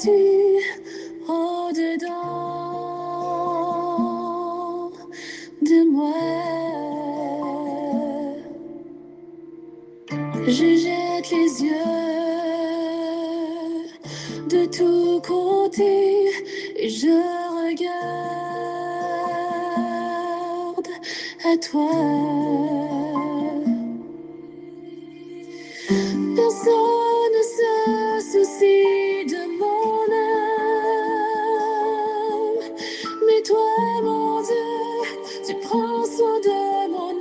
tu au-dedans de moi? Je jette les yeux de tous côtés et je regarde à toi. Personne ne se soucie de mon âme, mais toi, mon Dieu, tu prends soin de mon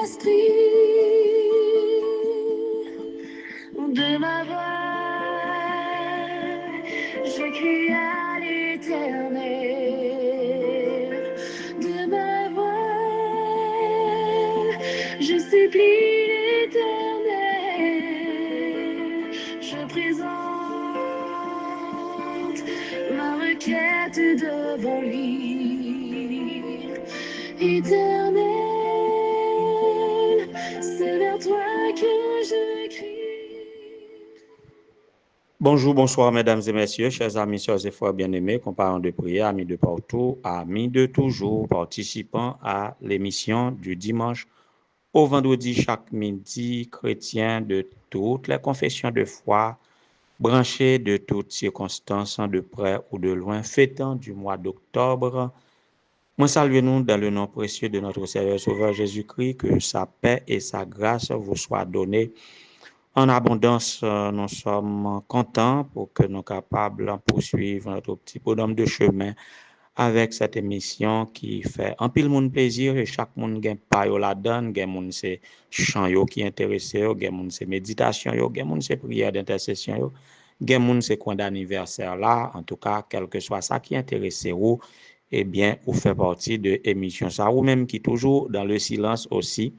esprit, de ma voix. Je crie à l'Éternel, de ma voix. Je supplie l'Éternel, je présente ma requête devant lui. Éternel, c'est vers toi que je crie. Bonjour, bonsoir, mesdames et messieurs, chers amis, sœurs et frères bien-aimés, compagnons de prière, amis de partout, amis de toujours, participants à l'émission du dimanche au vendredi chaque midi, chrétiens de toutes les confessions de foi, branchés de toutes circonstances, de près ou de loin, fêtant du mois d'octobre. Moi, saluez-nous dans le nom précieux de notre Seigneur Sauveur Jésus-Christ, que sa paix et sa grâce vous soient données en abondance. Nous sommes contents pour que nous soyons capables de poursuivre notre petit bonhomme de chemin avec cette émission qui fait un pile monde plaisir et chaque monde gagne pas yo la donne, gagne monde c'est chant yo qui intéressé yo, gagne monde c'est méditation yo, gagne monde c'est prière d'intercession yo, gagne monde c'est coin d'anniversaire là, en tout cas quel que soit ça qui intéresse vous, eh bien vous fait partie de émission ça ou même qui toujours dans le silence aussi,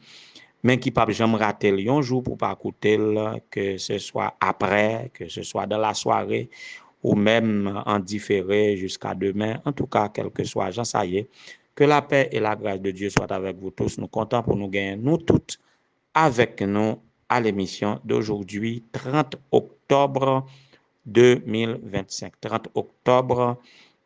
mais qui pas jamais rater un jour pour pas écouter que ce soit après, que ce soit dans la soirée ou même en différé jusqu'à demain. En tout cas, quel que soit, Jean, ça y est, que la paix et la grâce de Dieu soient avec vous tous. Nous comptons pour nous gagner, nous toutes, avec nous à l'émission d'aujourd'hui, 30 octobre 2025. 30 octobre,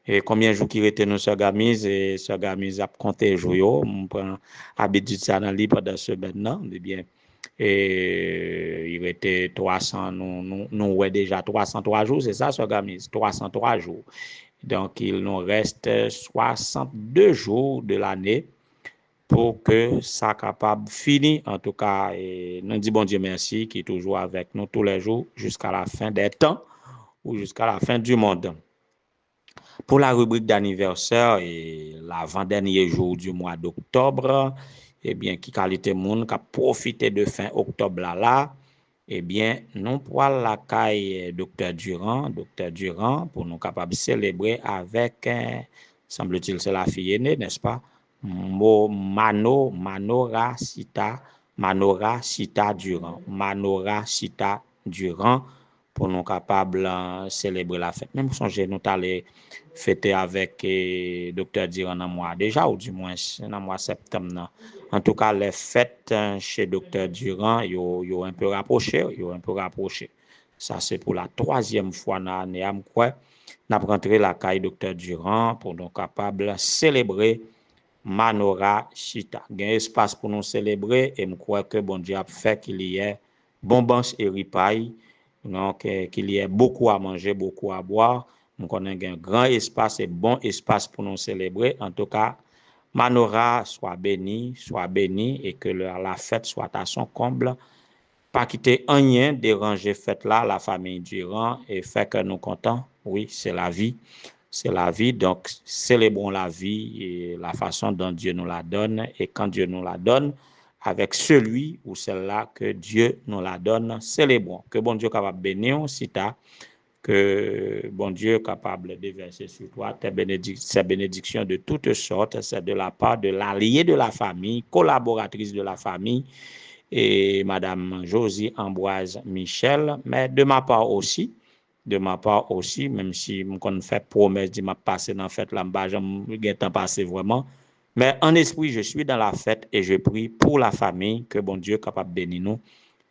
et combien de jours qui étaient nous s'organisent et s'organisent à compter jours. On prend habitude ça dans le pendant ce maintenant, eh bien. Et il était 300, nous ouais déjà 303 jours, c'est ça, s'organise, 303 jours. Donc, il nous reste 62 jours de l'année pour que ça capable finir. En tout cas, et nous disons bon Dieu merci qui est toujours avec nous tous les jours jusqu'à la fin des temps ou jusqu'à la fin du monde. Pour la rubrique d'anniversaire et l'avant-dernier jour du mois d'octobre, eh bien, qui qualité monde qui a profité de fin octobre là, eh bien, nous pour la caille docteur Durand, pour nous capables de célébrer avec, semble-t-il, c'est la fille aînée, n'est-ce pas? Manora Sita Durand, pour nous capables de célébrer la fête. Même songez nous aller fêter avec docteur Durand dans mois déjà, ou du moins dans mois septembre. Non. En tout cas, les fêtes chez docteur Durand, yo un peu rapproché. Ça, c'est pour la 3e fois dans l'année. Nous avons rentré la caille docteur Durand pour nous capables de célébrer Manora Chita. Il y a un espace pour nous célébrer et je crois que bon Dieu a fait qu'il y ait bonbons et ripailles, donc qu'il y ait beaucoup à manger, beaucoup à boire. Nous connaissons un grand espace et bon espace pour nous célébrer. En tout cas, Manora soit béni et que la fête soit à son comble. Pas quitter rien, déranger fête là, la famille Durand et fait que nous comptons. Oui, c'est la vie. C'est la vie, donc célébrons la vie et la façon dont Dieu nous la donne. Et quand Dieu nous la donne, avec celui ou celle-là que Dieu nous la donne, célébrons. Que bon Dieu capable de bénir, si t'as, que bon Dieu capable de verser sur toi ces bénédictions de toutes sortes. C'est de la part de l'allié de la famille, collaboratrice de la famille, et Madame Josie Ambroise Michel, mais de ma part aussi, même si je fais promesse de m'a passer dans la fête là, je ne temps passé vraiment. Mais en esprit, je suis dans la fête et je prie pour la famille, que bon Dieu capable de bénir nous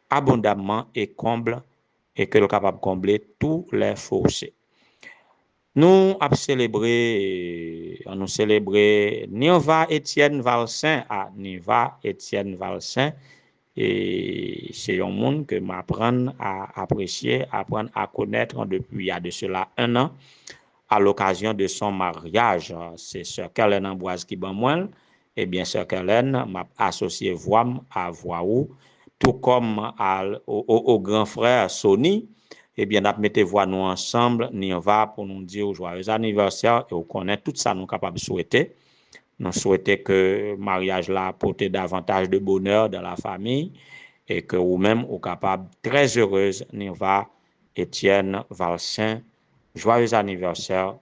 abondamment et que le capable de combler tous les fossés. Nous avons célébré, Niva Étienne Valsin à Niva Étienne Valsin. Et c'est un monde que m'apprendre à apprécier, apprendre à connaître depuis il y a de cela 1 an, à l'occasion de son mariage. C'est Sœur Kellen Ambroise qui ban moi. Eh bien, Sœur Kellen m'a associé voix à voix ou, tout comme au grand frère Sony. Eh bien, nous mettez voix nous ensemble, nous on va pour nous dire joyeux anniversaire et on connaît tout ça nous capables de souhaiter. Nous souhaitons que le mariage là apporte davantage de bonheur dans la famille et que vous-même vous capable très heureuse Niva Étienne Valsin. Joyeux anniversaire,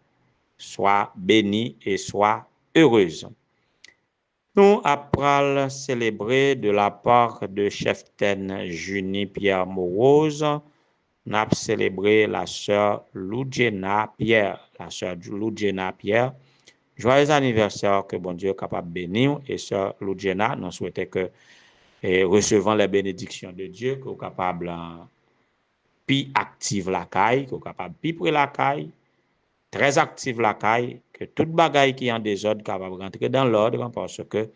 sois béni et sois heureuse. Nous après célébrer de la part de Cheftaine Junie Pierre Morose, nous avons célébré la sœur Loudjena Pierre, Joyeux anniversaire, que bon Dieu est capable de bénir. Et sœur Loudjena, nous souhaitons que, recevant les bénédictions de Dieu, que vous capable puis active la caille, que vous capable puis près la caille, très active la caille, que toute bagaille qui est en désordre capable de rentrer dans l'ordre, parce que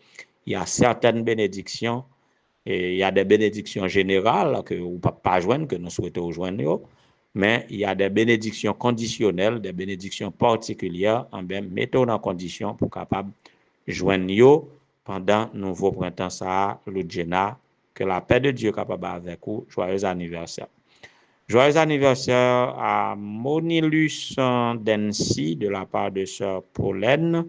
il y a certaines bénédictions, et il y a des bénédictions générales que vous ne pouvez pas joindre, que nous souhaitons rejoindre, mais il y a des bénédictions conditionnelles, des bénédictions particulières, en bien mettons en condition pour capable joindre yo pendant nouveau printemps ça, Loudjena, que la paix de Dieu capable avec vous. Joyeux anniversaire. Joyeux anniversaire à Monilus Densi de la part de sœur Pauline,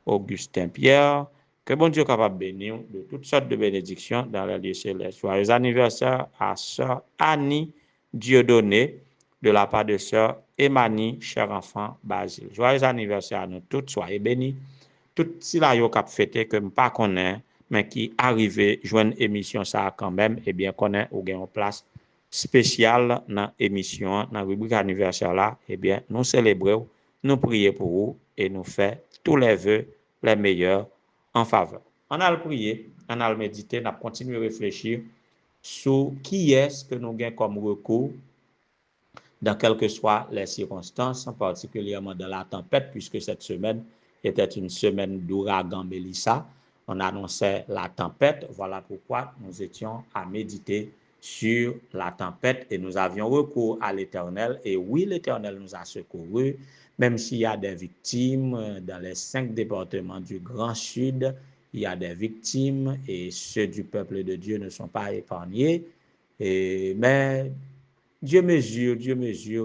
Augustin Pierre. Que bon Dieu capable bénir de toutes sortes de bénédictions dans les lieux célestes. Joyeux anniversaire à sœur Annie Dieudonné de la part de sœur Emani, cher enfant Basile. Joyeux anniversaire à nous toutes, soyez bénis. Tout si la yo cap fêté que m'pas connaît, mais qui arrivé joindre émission ça quand même, et bien connaît ou gagne place spéciale dans l'émission, dans la rubrique anniversaire là, eh bien, nous célébrons, nous prions pour vous et nous faisons tous les vœux les meilleurs en faveur. On a le prier, on a le méditer, on a continué à réfléchir sur qui est-ce que nous gagnons comme recours dans quelles que soient les circonstances, particulièrement dans la tempête, puisque cette semaine était une semaine d'ouragan Mélissa. On annonçait la tempête, voilà pourquoi nous étions à méditer sur la tempête et nous avions recours à l'Éternel. Et oui, l'Éternel nous a secourus, même s'il y a des victimes dans les 5 départements du Grand Sud, il y a des victimes et ceux du peuple de Dieu ne sont pas épargnés. Mais Dieu mesure,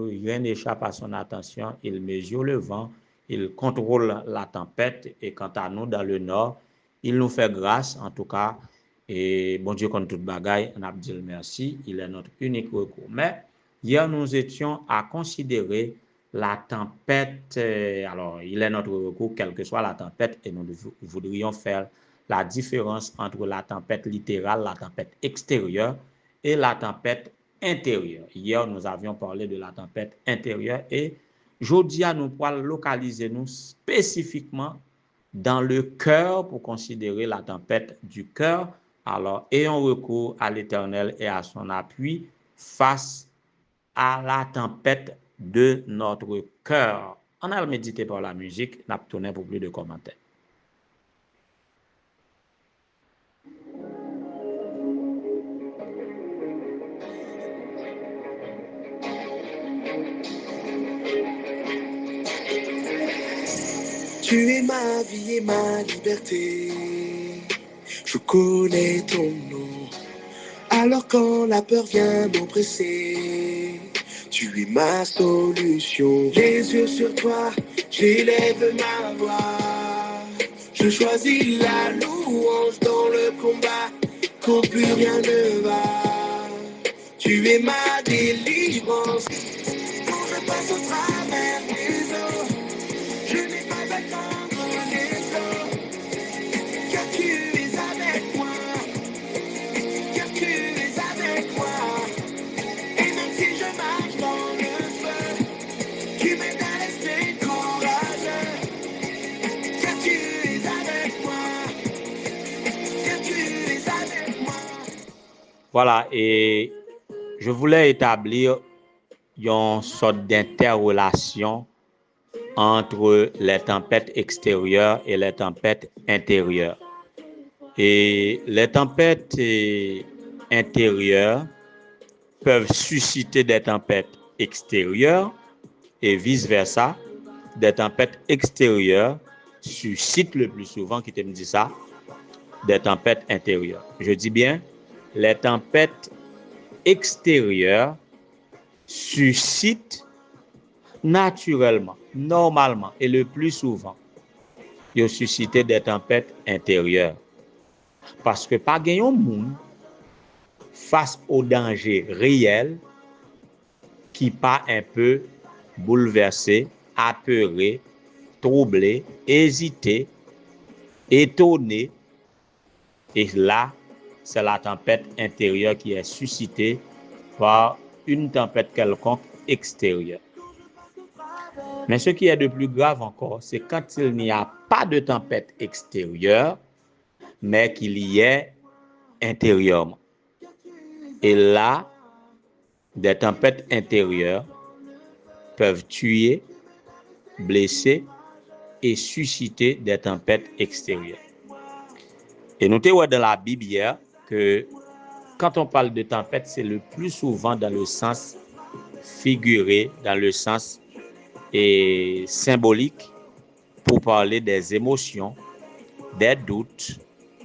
rien n'échappe à son attention, il mesure le vent, il contrôle la tempête et quant à nous dans le nord, il nous fait grâce en tout cas et bon Dieu contre toute bagaille, on a dit merci, il est notre unique recours. Mais hier nous étions à considérer la tempête, alors il est notre recours quelle que soit la tempête et nous voudrions faire la différence entre la tempête littérale, la tempête extérieure et la tempête intérieure. Hier, nous avions parlé de la tempête intérieure et aujourd'hui, nous pourrons localiser nous spécifiquement dans le cœur pour considérer la tempête du cœur. Alors, ayons recours à l'Éternel et à son appui face à la tempête de notre cœur. On a médité par la musique, n'a pas tourné pour plus de commentaires. Tu es ma vie et ma liberté. Je connais ton nom. Alors quand la peur vient m'oppresser, tu es ma solution. Les yeux sur toi, j'élève ma voix. Je choisis la louange dans le combat, quand plus rien ne va. Tu es ma délivrance. Quand je passe au travers des eaux, je n'ai pas à attendre les eaux, car tu es avec moi, car tu es avec moi. Et même si je marche dans le feu, tu m'aides à rester courageux, car tu es avec moi, car tu es avec moi. Voilà, et je voulais établir une sorte d'interrelation entre les tempêtes extérieures et les tempêtes intérieures. Et les tempêtes intérieures peuvent susciter des tempêtes extérieures et vice-versa. Des tempêtes extérieures suscitent le plus souvent, qui te me dit ça, des tempêtes intérieures. Je dis bien, les tempêtes extérieures suscitent naturellement, normalement et le plus souvent, ils suscitent des tempêtes intérieures. Parce que pas gagnant monde face au danger réel qui pas un peu bouleversé, apeuré, troublé, hésité, étonné. Et là, c'est la tempête intérieure qui est suscitée par une tempête quelconque extérieure. Mais ce qui est de plus grave encore, c'est quand il n'y a pas de tempête extérieure, mais qu'il y ait intérieurement. Et là, des tempêtes intérieures peuvent tuer, blesser et susciter des tempêtes extérieures. Et notez dans la Bible hier que quand on parle de tempête, c'est le plus souvent dans le sens figuré, dans le sens symbolique, pour parler des émotions, des doutes,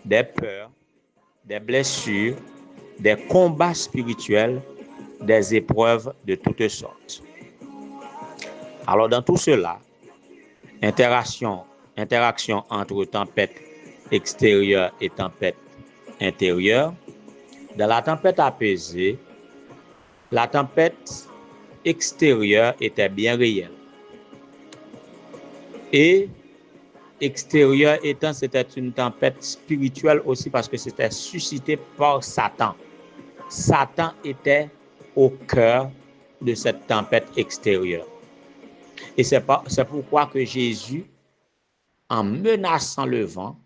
des peurs, des blessures, des combats spirituels, des épreuves de toutes sortes. Alors dans tout cela, interaction entre tempête extérieure et tempête intérieure. Dans la tempête apaisée, la tempête extérieure était bien réelle. Et extérieure étant, c'était une tempête spirituelle aussi parce que c'était suscité par Satan. Satan était au cœur de cette tempête extérieure. Et c'est pourquoi que Jésus, en menaçant le vent,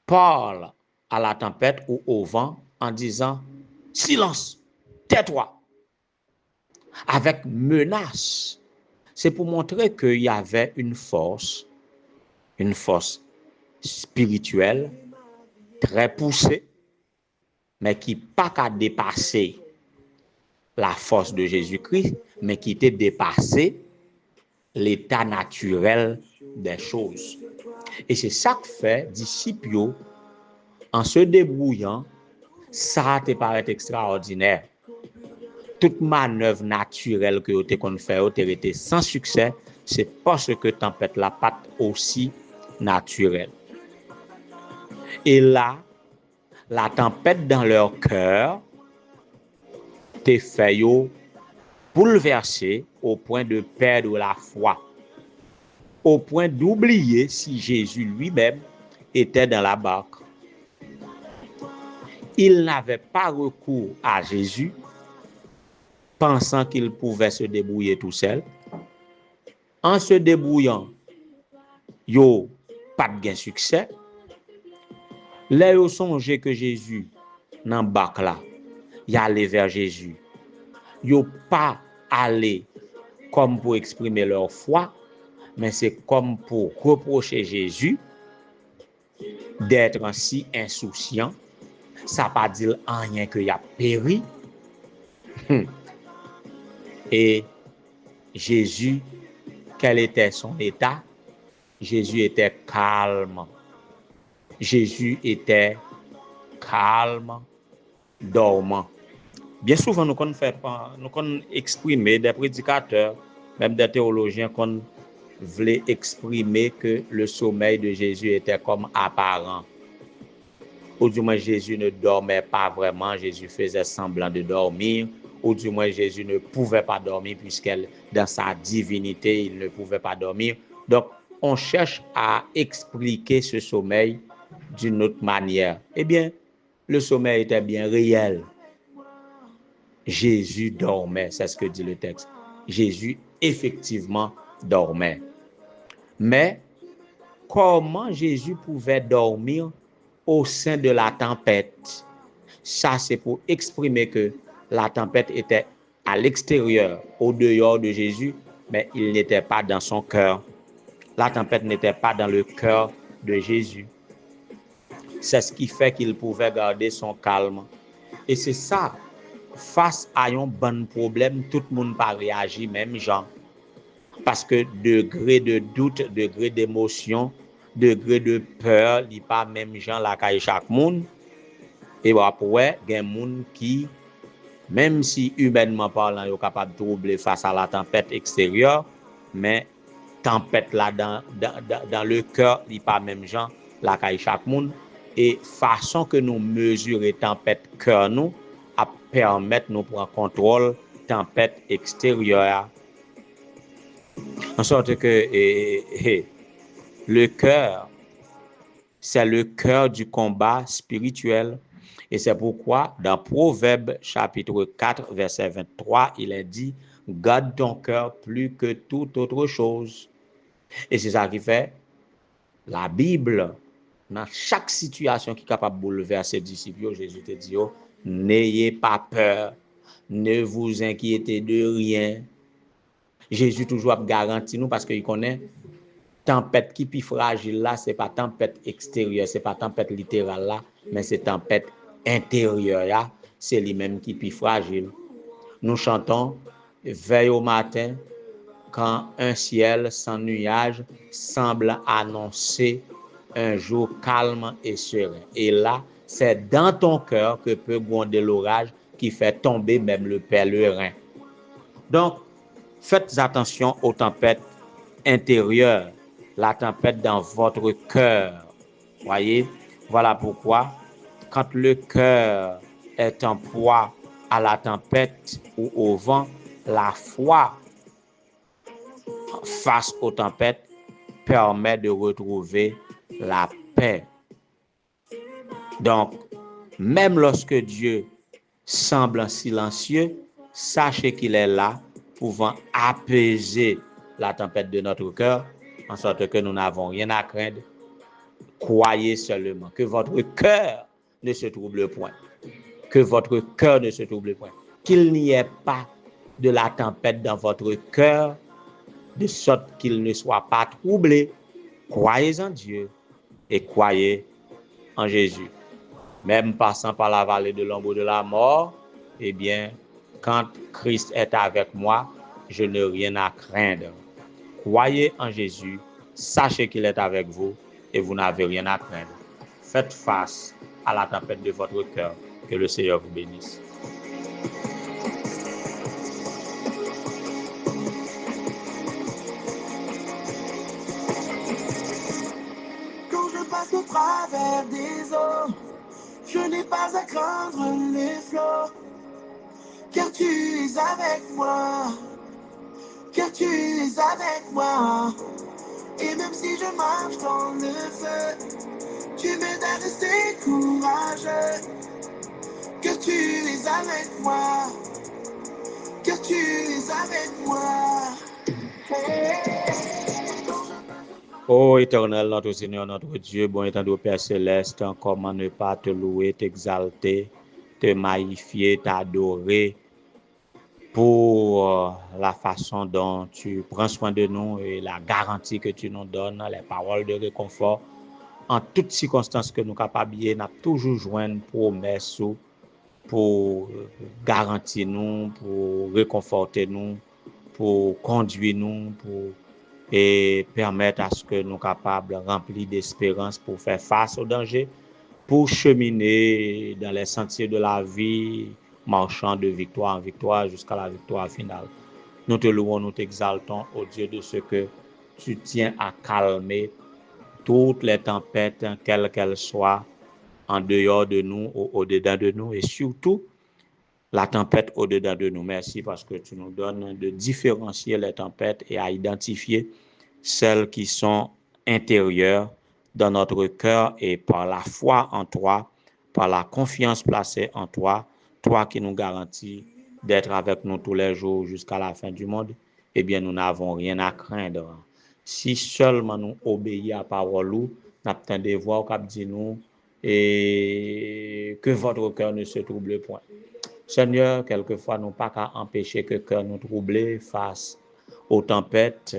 parle à la tempête ou au vent en disant « Silence, tais-toi » avec menace. C'est pour montrer qu'il y avait une force spirituelle très poussée, mais qui pas qu'à dépasser la force de Jésus-Christ, mais qui était dépassé l'état naturel des choses. Et c'est ça que fait disciples, en se débrouillant, ça te paraît extraordinaire. Toute manœuvre naturelle que tu as fait, tu été sans succès, c'est parce que tempête la patte aussi naturelle. Et là, la tempête dans leur cœur te fait bouleverser au point de perdre la foi, au point d'oublier si Jésus lui-même était dans la barque. Il n'avait pas recours à Jésus, pensant qu'il pouvait se débrouiller tout seul. En se débrouillant, yo pas de gain succès. Là, yo songe que Jésus dans barque là, y allé vers Jésus. Yo pas allé comme pour exprimer leur foi, mais c'est comme pour reprocher Jésus d'être si insouciant. Ça pas dire rien que y a péri. Et Jésus, quel était son état? Jésus était calme. Jésus était calme, dormant. Bien souvent, nous connaissons exprimer des prédicateurs, même des théologiens, qu'on voulait exprimer que le sommeil de Jésus était comme apparent. Ou du moins, Jésus ne dormait pas vraiment, Jésus faisait semblant de dormir. Ou du moins, Jésus ne pouvait pas dormir puisque dans sa divinité, il ne pouvait pas dormir. Donc, on cherche à expliquer ce sommeil d'une autre manière. Eh bien, le sommeil était bien réel. Jésus dormait, c'est ce que dit le texte. Jésus, effectivement, dormait. Mais, comment Jésus pouvait dormir au sein de la tempête? Ça, c'est pour exprimer que la tempête était à l'extérieur, au dehors de Jésus, mais il n'était pas dans son cœur. La tempête n'était pas dans le cœur de Jésus. C'est ce qui fait qu'il pouvait garder son calme. Et c'est ça, face à un bon problème, tout le monde pas réagi même genre. Parce que degré de doute, degré d'émotion, degré de peur, il n'y a pas même gens la caille chaque monde. Et après, il y a des gens qui, même si humainement parlant, ils sont capables de troubler face à la tempête extérieure, mais tempête là dans le cœur, il n'y a pas même gens la caille chaque monde. Et façon que nous mesurer tempête cœur nous, à permettre nous prendre contrôle tempête extérieure. En sorte que le cœur, c'est le cœur du combat spirituel. Et c'est pourquoi, dans Proverbe chapitre 4, verset 23, il est dit, garde ton cœur plus que toute autre chose. Et c'est ça qui fait la Bible, dans chaque situation qui est capable de bouleverser ses disciples, Jésus te dit, n'ayez pas peur, ne vous inquiétez de rien. Jésus toujours garantit nous parce qu'il connaît tempête qui plus fragile là, c'est pas tempête extérieure, c'est pas tempête littérale là, mais c'est tempête intérieure là, c'est lui-même qui plus fragile. Nous chantons veille au matin quand un ciel sans nuage semble annoncer un jour calme et serein. Et là, c'est dans ton cœur que peut gronder l'orage qui fait tomber même le pèlerin. Donc, faites attention aux tempêtes intérieures, la tempête dans votre cœur. Voyez, voilà pourquoi, quand le cœur est en proie à la tempête ou au vent, la foi face aux tempêtes permet de retrouver la paix. Donc, même lorsque Dieu semble silencieux, sachez qu'il est là, pouvant apaiser la tempête de notre cœur, en sorte que nous n'avons rien à craindre. Croyez seulement que votre cœur ne se trouble point. Que votre cœur ne se trouble point. Qu'il n'y ait pas de la tempête dans votre cœur, de sorte qu'il ne soit pas troublé. Croyez en Dieu et croyez en Jésus. Même passant par la vallée de l'ombre de la mort, eh bien, quand Christ est avec moi, je n'ai rien à craindre. Croyez en Jésus, sachez qu'il est avec vous et vous n'avez rien à craindre. Faites face à la tempête de votre cœur. Que le Seigneur vous bénisse. Quand je passe au travers des eaux, je n'ai pas à craindre les flots, car tu es avec moi, car tu es avec moi. Et même si je marche dans le feu, tu m'aides à rester courageux, car tu es avec moi, car tu es avec moi. Ô éternel, notre Seigneur, notre Dieu, bon étant de Père céleste, comment ne pas te louer, t'exalter, te magnifier, t'adorer pour la façon dont tu prends soin de nous et la garantie que tu nous donnes, les paroles de réconfort. En toutes circonstances que nous capables, nous avons toujours joué une promesse pour garantir nous, pour réconforter nous, pour conduire nous, pour et permettre à ce que nous capables remplis d'espérance pour faire face aux dangers, pour cheminer dans les sentiers de la vie, marchant de victoire en victoire jusqu'à la victoire finale. Nous te louons, nous t'exaltons, ô Dieu, de ce que tu tiens à calmer toutes les tempêtes, quelles qu'elles soient, en dehors de nous ou au-dedans de nous, et surtout la tempête au-dedans de nous. Merci parce que tu nous donnes de différencier les tempêtes et à identifier celles qui sont intérieures dans notre cœur et par la foi en toi, par la confiance placée en toi, toi qui nous garantis d'être avec nous tous les jours jusqu'à la fin du monde, eh bien nous n'avons rien à craindre. Si seulement nous obéissons à la parole, nous avons des voix qui disent nous et que votre cœur ne se trouble point. Seigneur, quelquefois, nous pas qu'à empêcher que le cœur nous trouble face aux tempêtes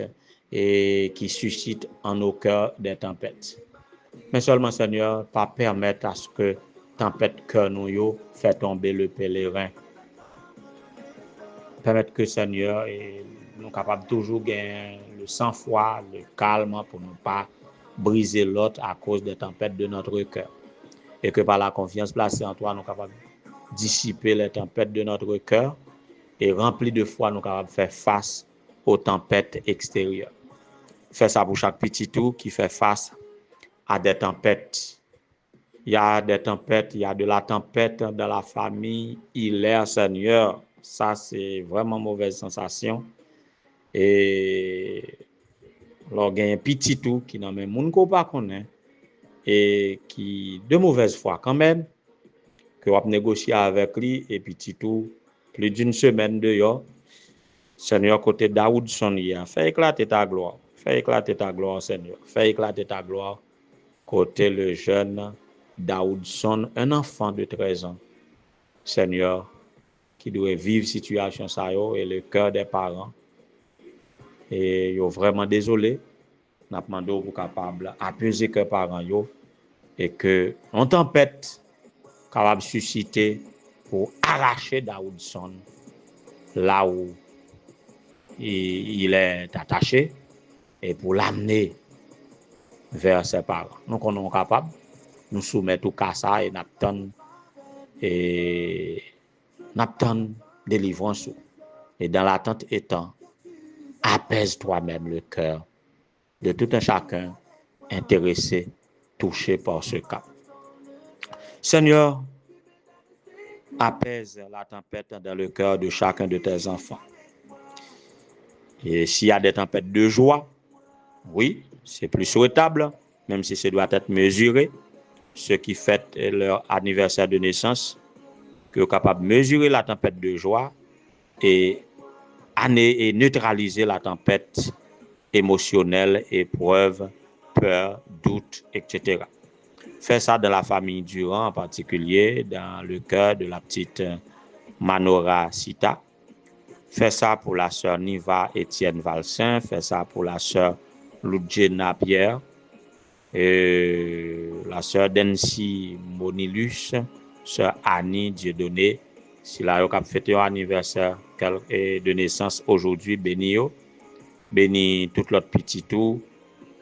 et qui suscite en nos cœurs des tempêtes. Mais seulement, Seigneur, pas permettre à ce que tempête cœur nous yo fait tomber le pèlerin. Permettre que, Seigneur, nous capables toujours gagner le sang-froid, le calme pour ne pas briser l'autre à cause des tempêtes de notre cœur. Et que par la confiance placée en toi, nous capables dissiper les tempêtes de notre cœur et remplis de foi, nous capables faire face aux tempêtes extérieures. Fais ça pour chaque petit tout qui fait face à des tempêtes. Il y a des tempêtes, il y a de la tempête dans la famille, il est Seigneur. Ça, c'est vraiment mauvaise sensation. Et alors, il y a un petit tout qui n'a même moun ko pas connaît et qui de mauvaise foi quand même, que on négocier avec lui et petit tout plus d'une semaine dehors. Seigneur, côté Daoudson, fais éclater ta gloire. Fais éclater ta gloire, Seigneur. Fais éclater ta gloire. Côté le jeune Daoudson, un enfant de 13 ans. Seigneur, qui doit vivre situation ça yo et le cœur des parents. Et yo vraiment désolé. N'a demandé pour capable apaiser que parents yo et que on tempête capable susciter pour arracher Daoudson là où il est attaché et pour l'amener vers ses parents. Nous sommes capables, nous soumettons tout cas ça et n'attendons délivrance. Et dans l'attente étant, apaise toi-même le cœur de tout un chacun intéressé, touché par ce cas. Seigneur, apaise la tempête dans le cœur de chacun de tes enfants. Et s'il y a des tempêtes de joie, oui, c'est plus souhaitable, même si ça doit être mesuré. Ceux qui fêtent leur anniversaire de naissance, qui sont capables de mesurer la tempête de joie et neutraliser la tempête émotionnelle, épreuve, peur, doute, etc. Fais ça dans la famille Durand en particulier, dans le cœur de la petite Manora Sita. Fais ça pour la sœur Niva Étienne Valsin. Fais ça pour la sœur Ludgena Pierre. La sœur Dency Monilus. Sœur Annie Dieudonné. Si la yo k'ap fêté un anniversaire de naissance aujourd'hui, béni yo. Béni tout l'autre petit tout.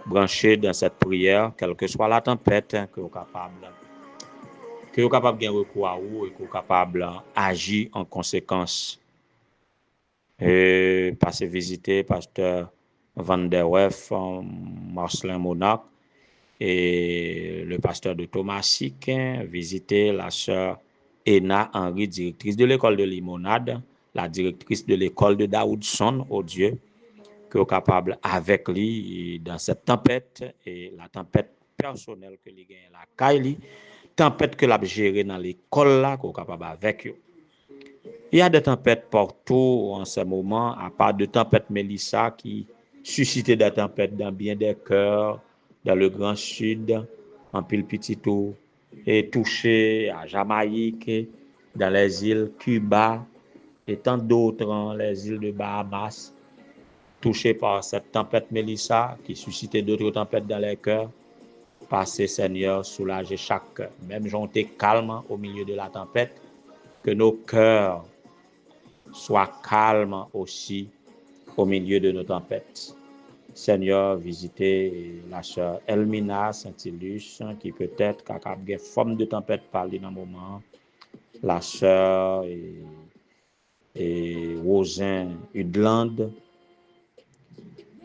Branché dans cette prière, quelle que soit la tempête, que vous capable de recours à vous et que vous capable d'agir en conséquence. Passer visiter pasteur Van der Werf, Marcelin Monarque et le pasteur de Thomasik, visiter la sœur Ena Henry, directrice de l'école de Limonade, la directrice de l'école de Daoudson, oh Dieu, que vous capable avec lui dans cette tempête et la tempête personnelle que lui gagne la caille, tempête que l'a géré dans l'école là, que vous capable avec eux. Il y a des tempêtes partout en ce moment, à part de tempête Mélissa qui suscitait des tempêtes dans bien des cœurs, dans le Grand Sud, en pile petit tout, et touché à Jamaïque, dans les îles Cuba et tant d'autres, les îles de Bahamas, touchés par cette tempête Mélissa qui suscitait d'autres tempêtes dans les cœurs. Passez, Seigneur, soulager chaque cœur. Même jonter calme au milieu de la tempête, que nos cœurs soient calmes aussi au milieu de nos tempêtes. Seigneur, visitez la sœur Elmina Saint-Ilus, qui peut-être capable de forme de tempête parler dans un moment. La sœur et Rosin Udland.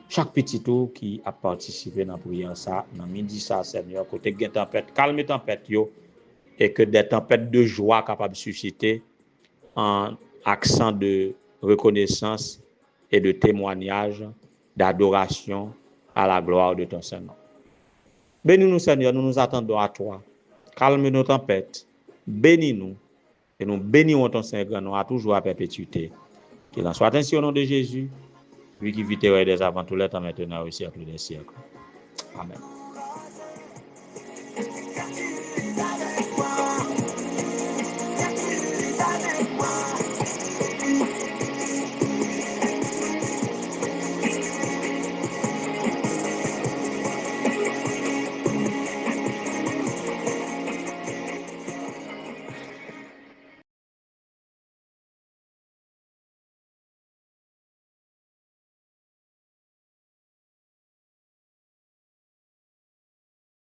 Chaque petit tout qui a participé dans la prière, ça, dans midi, ça, Seigneur, côté de tempête, calme tempête, yo, et que des tempêtes de joie capables de susciter en accent de reconnaissance et de témoignage, d'adoration à la gloire de ton Seigneur. Bénis-nous, Seigneur, nous nous attendons à toi. Calme nos tempêtes, bénis-nous, et nous bénissons ton Seigneur, nous à toujours à perpétuité. Qu'il en soit ainsi au nom de Jésus. Lui qui vit des avant tous les temps, maintenant au siècle des siècles. Amen.